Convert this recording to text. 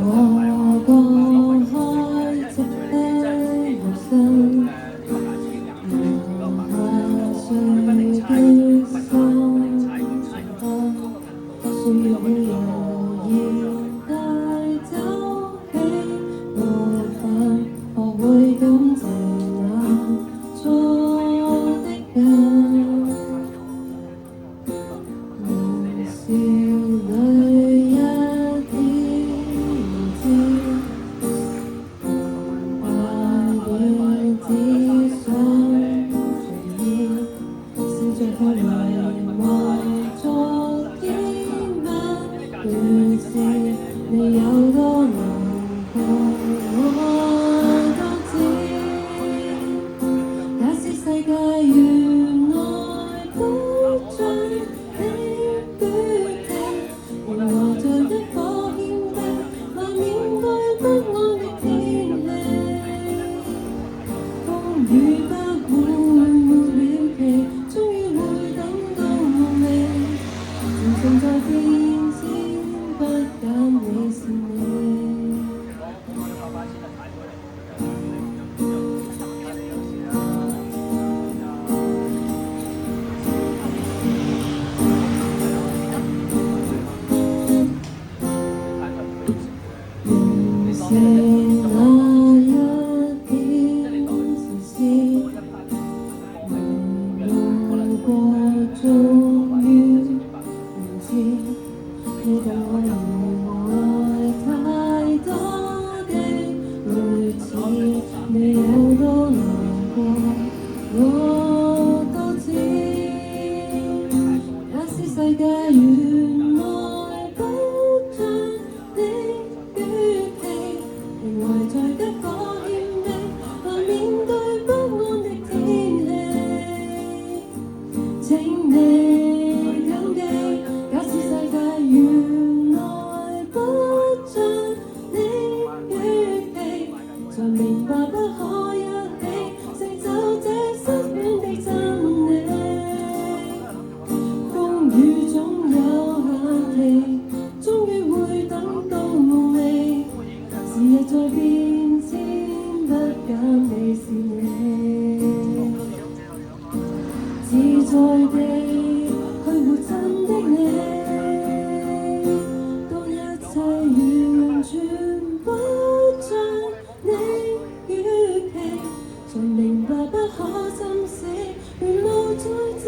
我過開這一生，留下誰的心得，歲月會悠然帶走起我份，學會感謝那錯的人，年少裏一你有多難過，我都知。假使世界原來不像你決定，仍和在一顆謙卑，來面對不安的天氣。風雨不會沒了期，終於會等到你。前程在變遷，不揀你是你。是那一點絲絲，路過終於唔知，你對我原來太多的類似，你有多難過我都知。假使世界原來不像你預期，仍圍在一顆謙卑，來面對不安的天氣。請你謹記，假使世界原來不像你預期，才明白不可一起成就這失戀的真理。風雨總有限期，終於會等到你。時日在變遷，不揀你是你。自在地去活真的你，當一切完全不像你預期，才明白不可心死，沿路在這